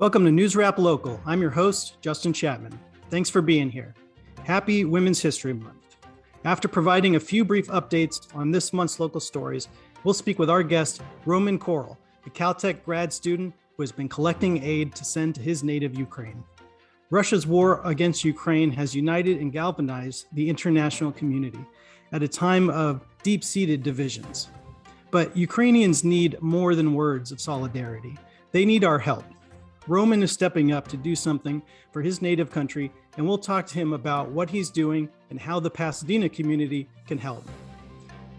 Welcome to NewsRap Local. I'm your host, Justin Chapman. Thanks for being here. Happy Women's History Month. After providing a few brief updates on this month's local stories, we'll speak with our guest, Roman Korol, a Caltech grad student who has been collecting aid to send to his native Ukraine. Russia's war against Ukraine has united and galvanized the international community at a time of deep-seated divisions. But Ukrainians need more than words of solidarity. They need our help. Roman is stepping up to do something for his native country, and we'll talk to him about what he's doing and how the Pasadena community can help.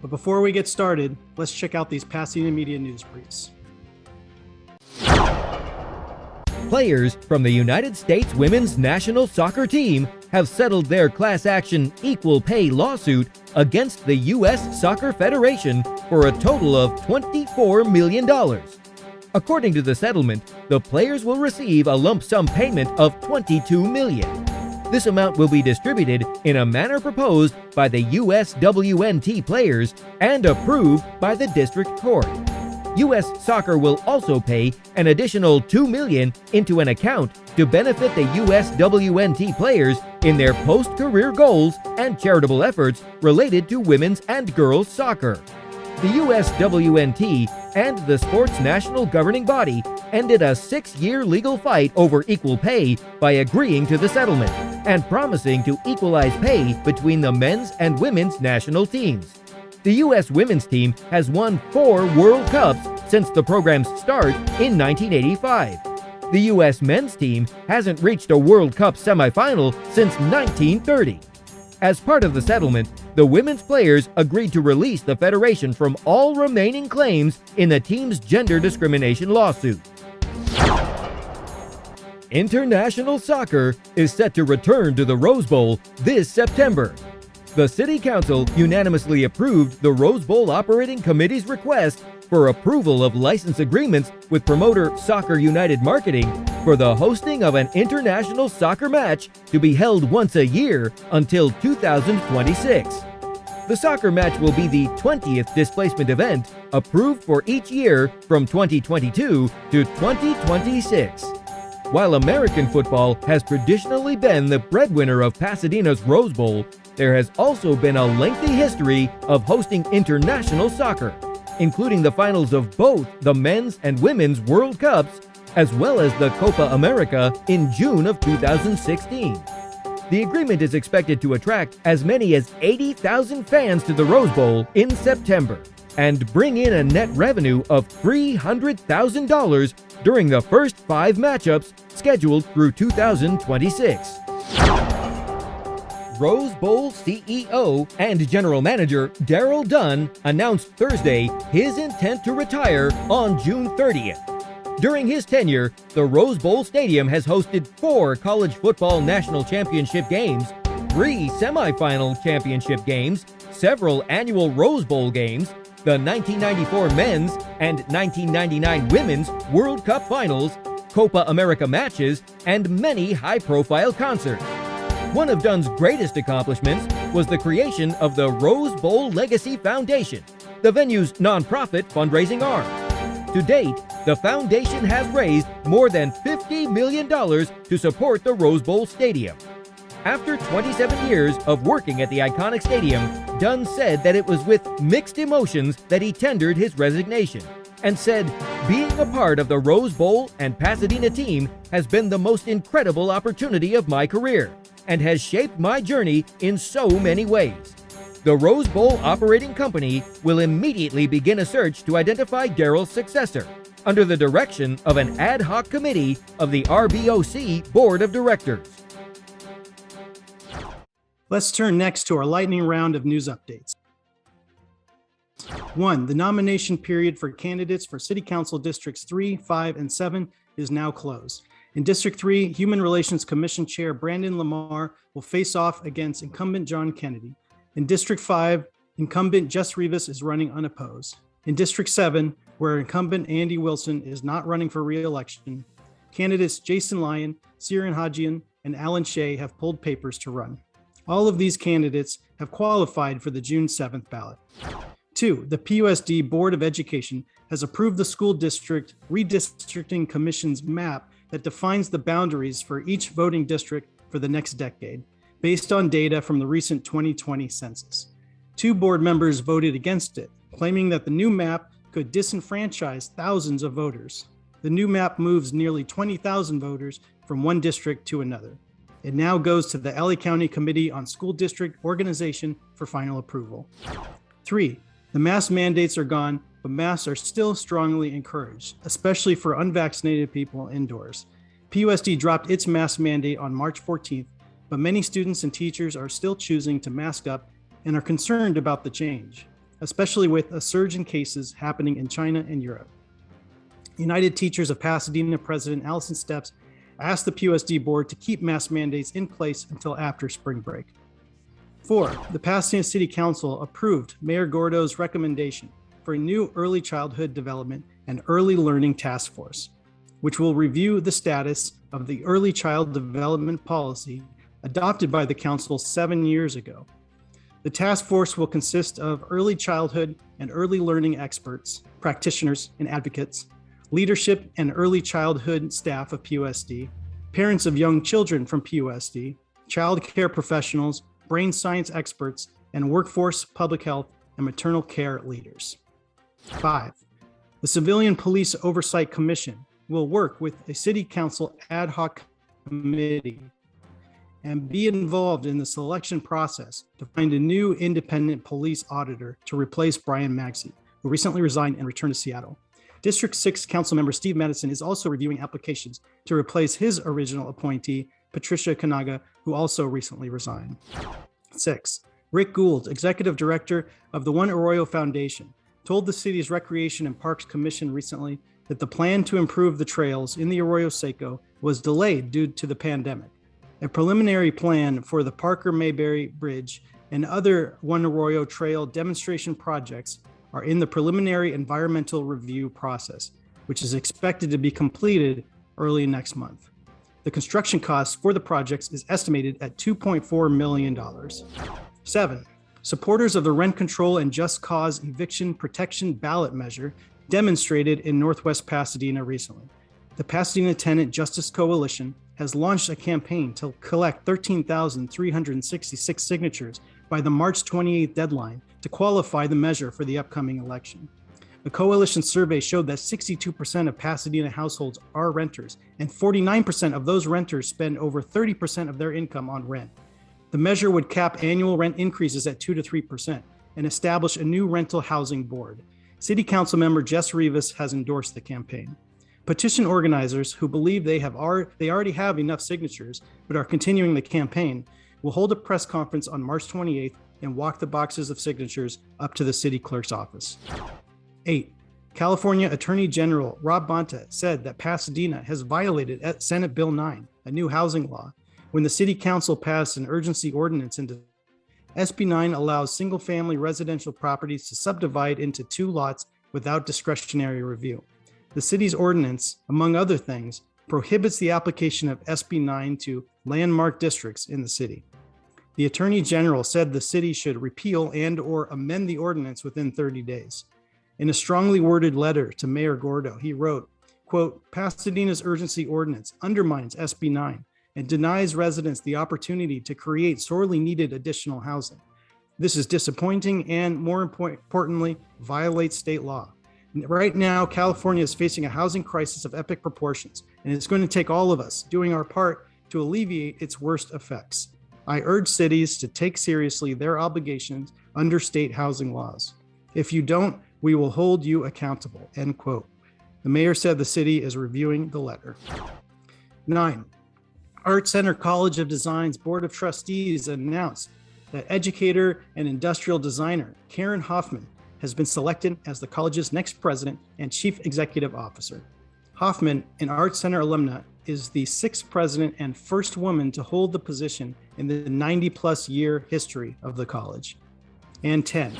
But before we get started, let's check out these Pasadena Media News Briefs. Players from the United States women's national soccer team have settled their class action equal pay lawsuit against the U.S. Soccer Federation for a total of $24 million. According to the settlement, the players will receive a lump sum payment of $22 million. This amount will be distributed in a manner proposed by the USWNT players and approved by the district court. U.S. Soccer will also pay an additional $2 million into an account to benefit the USWNT players in their post-career goals and charitable efforts related to women's and girls' soccer. The USWNT and the sport's national governing body ended a 6-year legal fight over equal pay by agreeing to the settlement and promising to equalize pay between the men's and women's national teams. The U.S. women's team has won 4 World Cups since the program's start in 1985. The U.S. men's team hasn't reached a World Cup semifinal since 1930. As part of the settlement, the women's players agreed to release the federation from all remaining claims in the team's gender discrimination lawsuit. International soccer is set to return to the Rose Bowl this September. The City Council unanimously approved the Rose Bowl Operating Committee's request for approval of license agreements with promoter Soccer United Marketing for the hosting of an international soccer match to be held once a year until 2026. The soccer match will be the 20th displacement event approved for each year from 2022 to 2026. While American football has traditionally been the breadwinner of Pasadena's Rose Bowl, there has also been a lengthy history of hosting international soccer, including the finals of both the men's and women's World Cups, as well as the Copa America in June of 2016. The agreement is expected to attract as many as 80,000 fans to the Rose Bowl in September and bring in a net revenue of $300,000 during the first 5 matchups scheduled through 2026. Rose Bowl CEO and General Manager Daryl Dunn announced Thursday his intent to retire on June 30th. During his tenure, the Rose Bowl Stadium has hosted 4 college football national championship games, 3 semifinal championship games, several annual Rose Bowl games, the 1994 men's and 1999 women's World Cup finals, Copa America matches, and many high-profile concerts. One of Dunn's greatest accomplishments was the creation of the Rose Bowl Legacy Foundation, the venue's nonprofit fundraising arm. To date, the foundation has raised more than $50 million to support the Rose Bowl Stadium. After 27 years of working at the iconic stadium, Dunn said that it was with mixed emotions that he tendered his resignation, and said, "Being a part of the Rose Bowl and Pasadena team has been the most incredible opportunity of my career, and has shaped my journey in so many ways." The Rose Bowl Operating Company will immediately begin a search to identify Daryl's successor, under the direction of an ad hoc committee of the RBOC Board of Directors. Let's turn next to our lightning round of news updates. 1. The nomination period for candidates for City Council Districts 3, 5, and 7 is now closed. In District 3, Human Relations Commission Chair Brandon Lamar will face off against incumbent John Kennedy. In District 5, incumbent Jess Rivas is running unopposed. In District 7, where incumbent Andy Wilson is not running for re-election, candidates Jason Lyon, Siren Hajian, and Alan Shea have pulled papers to run. All of these candidates have qualified for the June 7th ballot. 2, the PUSD Board of Education has approved the School District Redistricting Commission's map that defines the boundaries for each voting district for the next decade, based on data from the recent 2020 census. 2 board members voted against it, claiming that the new map could disenfranchise thousands of voters. The new map moves nearly 20,000 voters from one district to another. It now goes to the LA County Committee on School District Organization for final approval. 3, the mask mandates are gone, but masks are still strongly encouraged, especially for unvaccinated people indoors. PUSD dropped its mask mandate on March 14th, but many students and teachers are still choosing to mask up and are concerned about the change, especially with a surge in cases happening in China and Europe. United Teachers of Pasadena President Allison Steps asked the PUSD board to keep mask mandates in place until after spring break. 4, the Pasadena City Council approved Mayor Gordo's recommendation for a new early childhood development and early learning task force, which will review the status of the early child development policy adopted by the council 7 years ago. The task force will consist of early childhood and early learning experts, practitioners and advocates, leadership and early childhood staff of PUSD, parents of young children from PUSD, child care professionals, brain science experts, and workforce, public health, and maternal care leaders. 5, the Civilian Police Oversight Commission will work with a city council ad hoc committee and be involved in the selection process to find a new independent police auditor to replace Brian Maxey, who recently resigned and returned to Seattle. District 6 Councilmember Steve Madison is also reviewing applications to replace his original appointee, Patricia Kanaga, who also recently resigned. 6, Rick Gould, Executive Director of the One Arroyo Foundation, told the city's Recreation and Parks Commission recently that the plan to improve the trails in the Arroyo Seco was delayed due to the pandemic. A preliminary plan for the Parker Mayberry Bridge and other One Arroyo Trail demonstration projects are in the preliminary environmental review process, which is expected to be completed early next month. The construction cost for the projects is estimated at $2.4 million. 7, supporters of the rent control and just cause eviction protection ballot measure demonstrated in Northwest Pasadena recently. The Pasadena Tenant Justice Coalition has launched a campaign to collect 13,366 signatures by the March 28th deadline to qualify the measure for the upcoming election. The coalition survey showed that 62% of Pasadena households are renters, and 49% of those renters spend over 30% of their income on rent. The measure would cap annual rent increases at 2 to 3% and establish a new rental housing board. City Council member Jess Rivas has endorsed the campaign. Petition organizers who believe they already have enough signatures but are continuing the campaign will hold a press conference on March 28th and walk the boxes of signatures up to the city clerk's office. 8, California Attorney General Rob Bonta said that Pasadena has violated Senate Bill 9, a new housing law, when the city council passed an urgency ordinance into SB 9 allows single-family residential properties to subdivide into 2 lots without discretionary review. The city's ordinance, among other things, prohibits the application of SB 9 to landmark districts in the city. The Attorney General said the city should repeal and/or amend the ordinance within 30 days. In a strongly worded letter to Mayor Gordo, he wrote, quote, "Pasadena's urgency ordinance undermines SB 9 and denies residents the opportunity to create sorely needed additional housing. This is disappointing and, more importantly, violates state law. Right now, California is facing a housing crisis of epic proportions, and it's going to take all of us doing our part to alleviate its worst effects. I urge cities to take seriously their obligations under state housing laws. If you don't, we will hold you accountable," end quote. The mayor said the city is reviewing the letter. 9, Art Center College of Design's Board of Trustees announced that educator and industrial designer Karen Hoffman has been selected as the college's next president and chief executive officer. Hoffman, an Art Center alumna, is the 6th president and first woman to hold the position in the 90-plus year history of the college. And 10,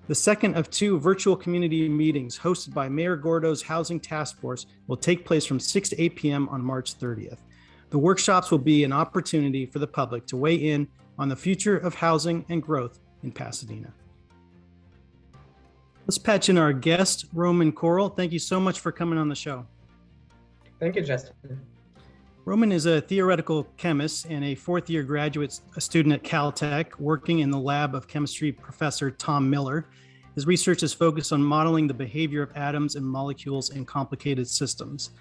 the second of 2 virtual community meetings hosted by Mayor Gordo's Housing Task Force will take place from 6 to 8 p.m. on March 30th. The workshops will be an opportunity for the public to weigh in on the future of housing and growth in Pasadena. Let's patch in our guest, Roman Korol. Thank you so much for coming on the show. Thank you, Justin. Roman is a theoretical chemist and a fourth-year graduate student at Caltech, working in the lab of chemistry professor Tom Miller. His research is focused on modeling the behavior of atoms and molecules in complicated systems.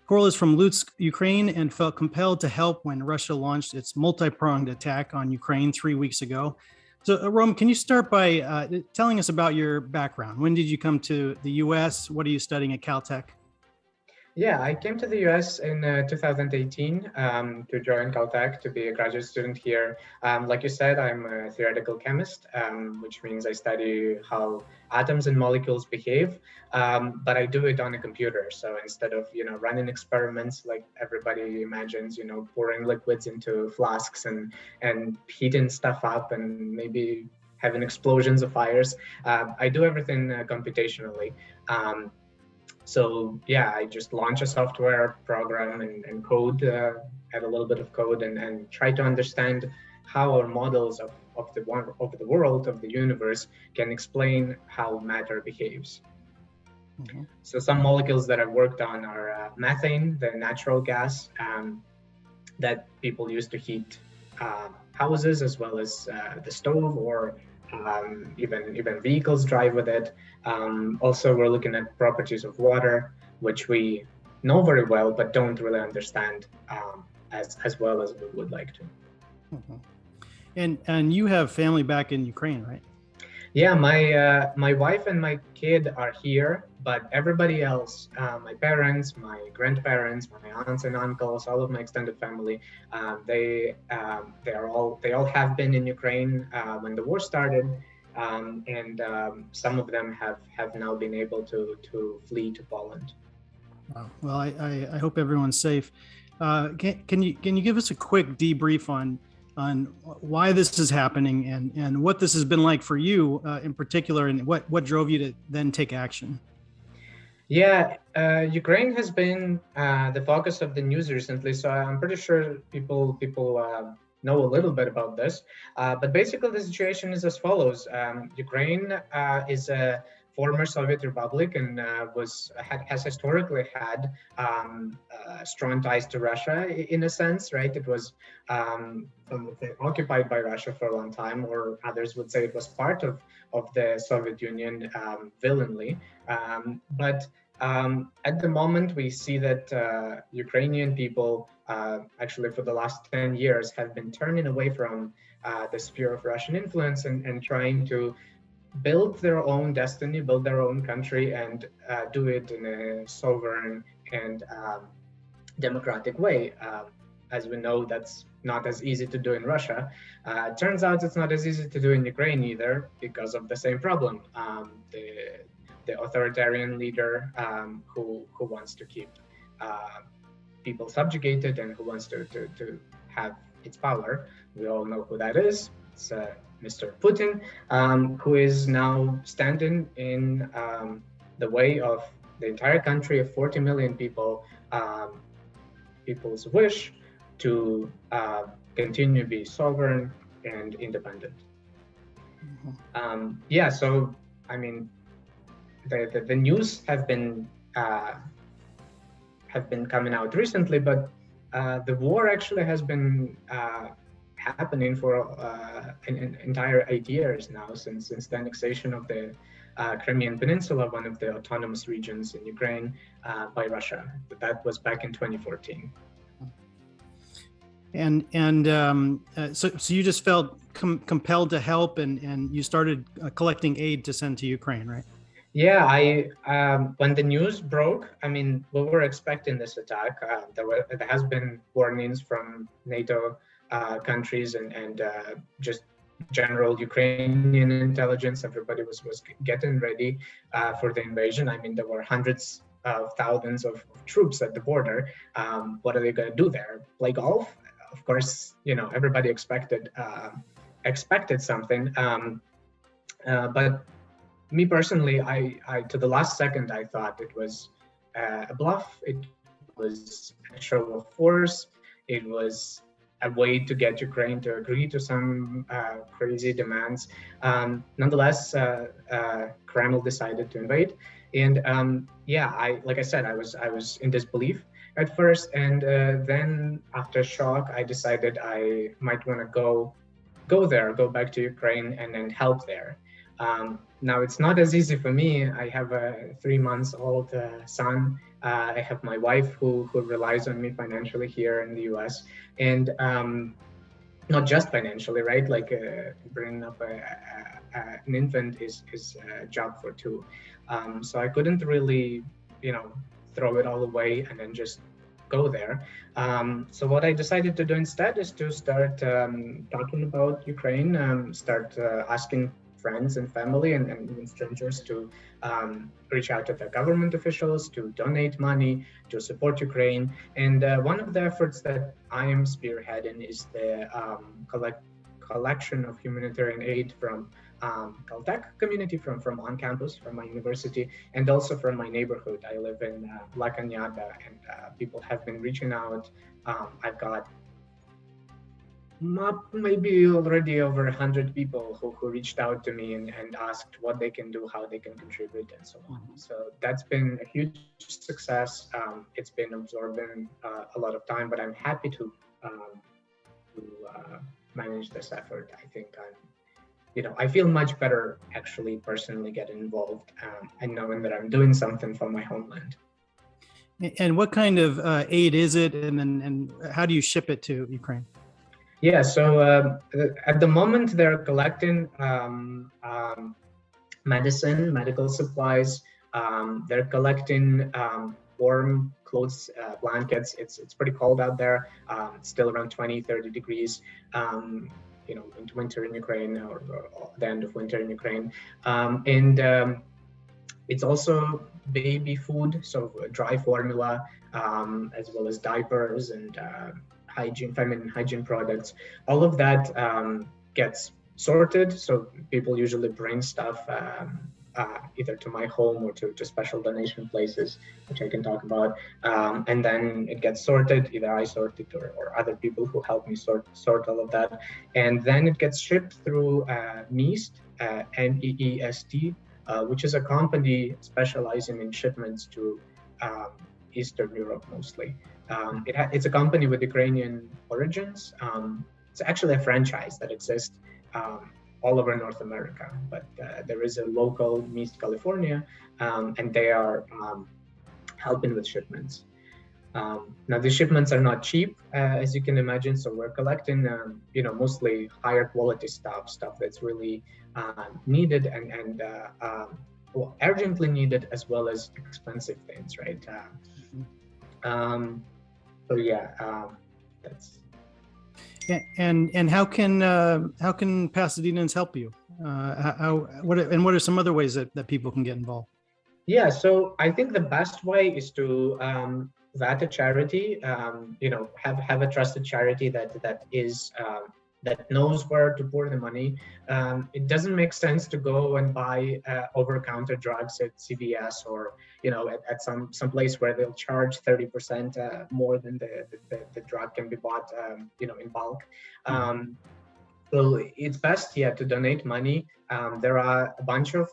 Korol is from Lutsk, Ukraine, and felt compelled to help when Russia launched its multi-pronged attack on Ukraine 3 weeks ago. So, Roman, can you start by telling us about your background? When did you come to the U.S.? What are you studying at Caltech? Yeah, I came to the US in 2018 to join Caltech to be a graduate student here. Like you said, I'm a theoretical chemist, which means I study how atoms and molecules behave, but I do it on a computer. So instead of running experiments like everybody imagines, pouring liquids into flasks and heating stuff up and maybe having explosions of fires, I do everything computationally. So yeah, I just launch a software program and code, add a little bit of code and try to understand how our models of the world, of the universe, can explain how matter behaves. Mm-hmm. So some molecules that I've worked on are methane, the natural gas that people use to heat houses, as well as the stove, or even vehicles drive with it. Also, we're looking at properties of water, which we know very well, but don't really understand as well as we would like to. Mm-hmm. And you have family back in Ukraine, right? Yeah, my wife and my kid are here, but everybody else, my parents, my grandparents, my aunts and uncles, all of my extended family, they all have been in Ukraine when the war started, and some of them have now been able to flee to Poland. Wow. Well, I hope everyone's safe. Can you give us a quick debrief on why this is happening and what this has been like for you in particular, and what drove you to then take action? Yeah, Ukraine has been the focus of the news recently, so I'm pretty sure people know a little bit about this. But basically, the situation is as follows: Ukraine is a former Soviet republic and has historically had strong ties to Russia in a sense, right? It was occupied by Russia for a long time, or others would say it was part of the Soviet Union villainly. But at the moment, we see that Ukrainian people, actually for the last 10 years, have been turning away from the sphere of Russian influence and trying to build their own destiny, build their own country, and do it in a sovereign and democratic way. As we know, that's not as easy to do in Russia. It turns out it's not as easy to do in Ukraine either, because of the same problem. The authoritarian leader who wants to keep people subjugated and who wants to have its power. We all know who that is. It's Mr. Putin, who is now standing in the way of the entire country of 40 million people, people's wish to continue to be sovereign and independent. Mm-hmm. So I mean, the news have been coming out recently, but the war actually has been happening for an entire 8 years now, since the annexation of the Crimean Peninsula, one of the autonomous regions in Ukraine, by Russia. That was back in 2014. So you just felt compelled to help, and you started collecting aid to send to Ukraine, right? Yeah, when the news broke, I mean, we were expecting this attack. There has been warnings from NATO countries and just general Ukrainian intelligence. Everybody was getting ready for the invasion. I mean, there were hundreds of thousands of troops at the border. What are they going to do there? Play golf? Of course, everybody expected something. But me personally, I to the last second, I thought it was a bluff. It was a show of force. It was a way to get Ukraine to agree to some crazy demands. Nonetheless, Kremlin decided to invade. And yeah, like I said, I was in disbelief at first, and then after shock, I decided I might want to go back to Ukraine and then help there. Now it's not as easy for me. I have a 3 months old son. I have my wife who relies on me financially here in the U.S. and not just financially, right? Like bringing up an infant is a job for two. So I couldn't really, throw it all away and then just go there. So what I decided to do instead is to start talking about Ukraine, start asking friends and family and even strangers to reach out to the government officials, to donate money, to support Ukraine. And one of the efforts that I am spearheading is the collection of humanitarian aid from Caltech community, from on campus, from my university, and also from my neighborhood. I live in La Cañada, and people have been reaching out. I've got maybe already over 100 people who reached out to me and asked what they can do, how they can contribute, and so on. So that's been a huge success. It's been absorbing a lot of time, but I'm happy to manage this effort. I think I feel much better actually personally getting involved and knowing that I'm doing something for my homeland. And what kind of aid is it, and how do you ship it to Ukraine? Yeah, so at the moment they're collecting medicine, medical supplies. They're collecting warm clothes, blankets. It's pretty cold out there. It's still around 20, 30 degrees. In winter in Ukraine or the end of winter in Ukraine. And it's also baby food, so dry formula, as well as diapers and feminine hygiene products. All of that gets sorted. So people usually bring stuff either to my home or to special donation places, which I can talk about. And then it gets sorted, either I sort it or other people who help me sort all of that. And then it gets shipped through NEEST, NEEST, which is a company specializing in shipments to Eastern Europe mostly. It's a company with Ukrainian origins. It's actually a franchise that exists all over North America, but there is a local NEEST California, and they are helping with shipments. Now the shipments are not cheap, as you can imagine, so we're collecting, mostly higher quality stuff that's really needed and urgently needed, as well as expensive things, right? So yeah, that's. And how can Pasadenans help you? What are some other ways that people can get involved? Yeah, so I think the best way is to vet a charity. Have a trusted charity that knows where to pour the money. It doesn't make sense to go and buy over-counter drugs at CVS or at some place where they'll charge 30% more than the drug can be bought in bulk. So it's best to donate money. There are a bunch of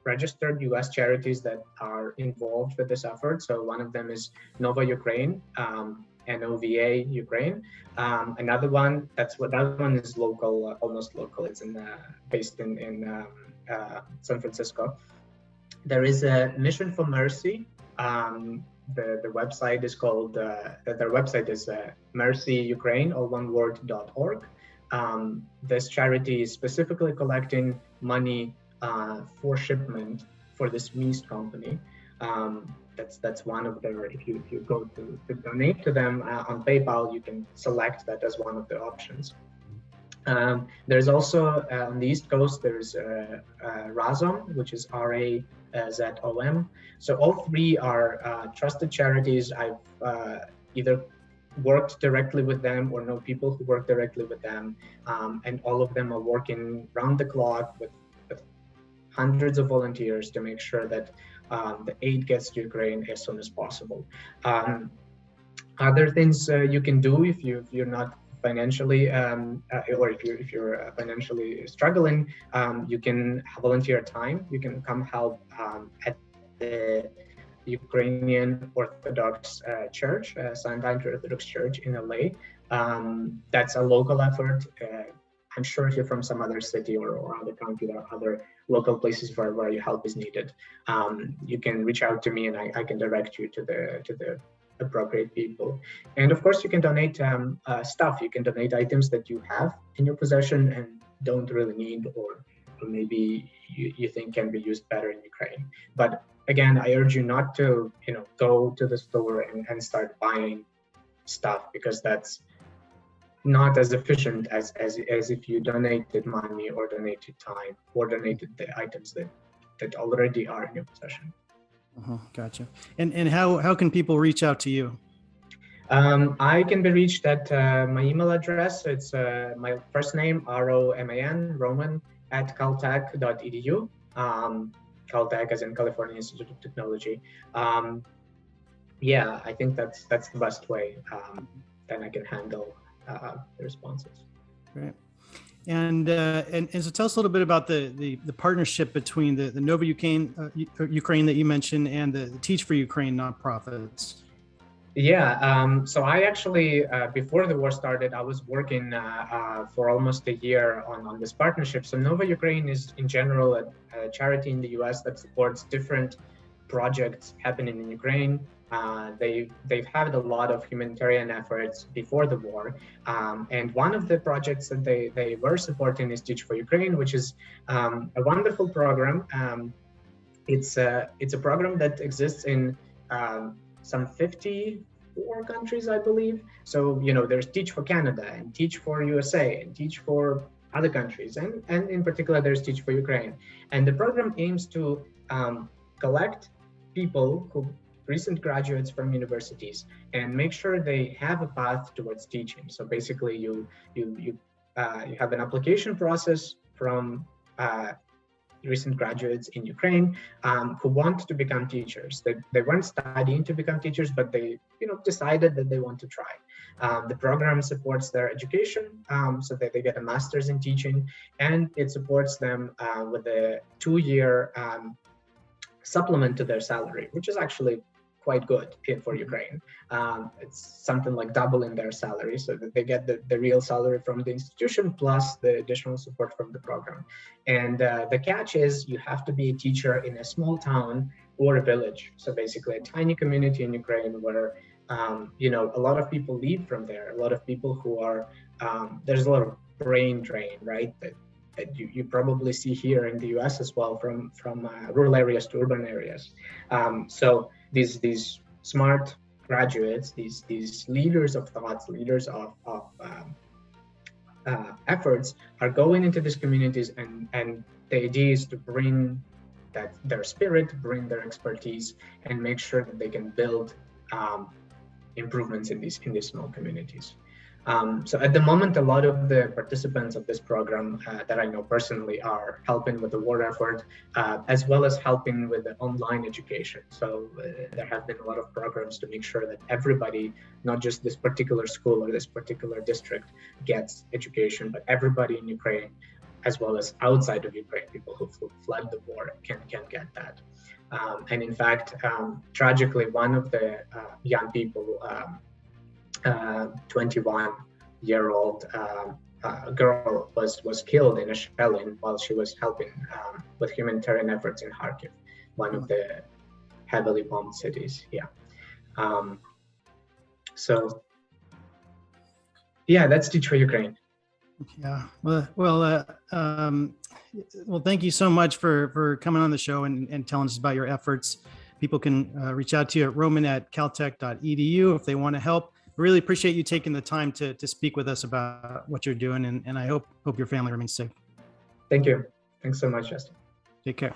registered US charities that are involved with this effort. So one of them is Nova Ukraine, NOVA Ukraine. Another one, that one is local, almost local. It's based in San Francisco. There is a Mission for Mercy. The website is called, their website is mercyukraine, all one word, .org. This charity is specifically collecting money for shipment for this NEEST company. That's one of their, if you go to donate to them on PayPal, you can select that as one of the options. There's also on the East Coast, there's Razom, which is RAZOM. So all three are trusted charities. I've either worked directly with them or know people who work directly with them, and all of them are working round the clock with hundreds of volunteers to make sure that the aid gets to Ukraine as soon as possible. Other things you can do if you're not financially, or if you're financially struggling, you can volunteer time. You can come help at the Ukrainian Orthodox Church, St. Andrew Orthodox Church in LA. That's a local effort. I'm sure if you're from some other city or other country, there are other local places where your help is needed. You can reach out to me and I can direct you to the appropriate people. And of course, you can donate stuff. You can donate items that you have in your possession and don't really need, or maybe you think can be used better in Ukraine. But again, I urge you not to, go to the store and start buying stuff, because that's not as efficient as if you donated money or donated time or donated the items that already are in your possession. Gotcha. And how can people reach out to you? I can be reached at my email address. It's my first name, Roman, Roman, @caltech.edu. Caltech as in California Institute of Technology. Yeah, I think that's the best way. Then I can handle the responses. Great. And so tell us a little bit about the partnership between the Nova Ukraine that you mentioned and the Teach for Ukraine nonprofits. Yeah, so I actually, before the war started, I was working for almost a year on this partnership. So Nova Ukraine is in general a charity in the US that supports different projects happening in Ukraine. They've had a lot of humanitarian efforts before the war. And one of the projects that they were supporting is Teach for Ukraine, which is a wonderful program. It's a program that exists in some 54 countries, I believe. So, there's Teach for Canada and Teach for USA and Teach for other countries. And in particular, there's Teach for Ukraine. And the program aims to collect people recent graduates from universities and make sure they have a path towards teaching. So basically you have an application process from recent graduates in Ukraine who want to become teachers. They weren't studying to become teachers, but they decided that they want to try. The program supports their education so that they get a master's in teaching, and it supports them with a 2-year supplement to their salary, which is actually quite good for Ukraine. It's something like doubling their salary, so that they get the real salary from the institution plus the additional support from the program. And the catch is you have to be a teacher in a small town or a village. So basically a tiny community in Ukraine where, a lot of people leave from there. A lot of people who are, there's a lot of brain drain, right? That you probably see here in the US as well, from rural areas to urban areas. So these smart graduates, these leaders of thoughts, leaders of efforts are going into these communities, and the idea is to bring their spirit, bring their expertise, and make sure that they can build improvements in these small communities. So at the moment, a lot of the participants of this program that I know personally are helping with the war effort, as well as helping with the online education. So there have been a lot of programs to make sure that everybody, not just this particular school or this particular district, gets education, but everybody in Ukraine, as well as outside of Ukraine, people who fled the war can get that. And in fact, tragically, one of the young people, 21-year-old girl was killed in a shelling while she was helping with humanitarian efforts in Kharkiv, one of the heavily bombed cities. So that's Teach for Ukraine. Yeah. Well, thank you so much for coming on the show and telling us about your efforts. People can reach out to you at roman@caltech.edu if they want to help. Really appreciate you taking the time to speak with us about what you're doing, and I hope your family remains safe. Thank you. Thanks so much, Justin. Take care.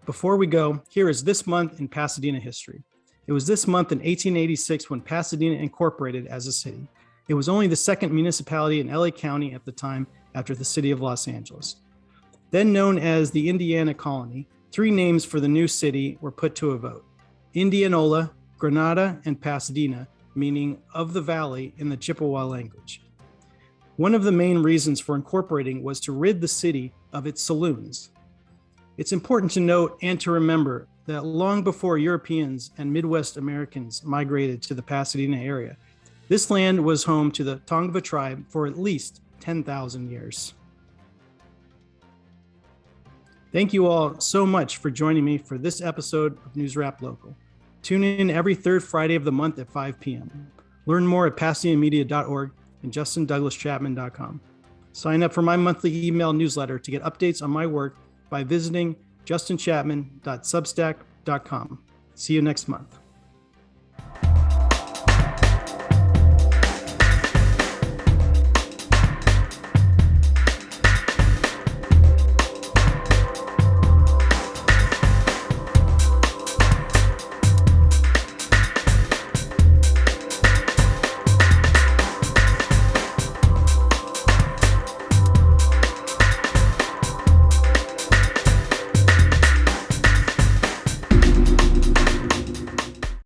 Before we go, here is this month in Pasadena history. It was this month in 1886 when Pasadena incorporated as a city. It was only the second municipality in LA County at the time, after the city of Los Angeles. Then known as the Indiana Colony, 3 names for the new city were put to a vote: Indianola, Granada, and Pasadena, meaning of the valley in the Chippewa language. One of the main reasons for incorporating was to rid the city of its saloons. It's important to note and to remember that long before Europeans and Midwest Americans migrated to the Pasadena area, this land was home to the Tongva tribe for at least 10,000 years. Thank you all so much for joining me for this episode of NewsRap Local. Tune in every third Friday of the month at 5 p.m. Learn more at pasadenamedia.org and justindouglaschapman.com. Sign up for my monthly email newsletter to get updates on my work by visiting justinchapman.substack.com. See you next month.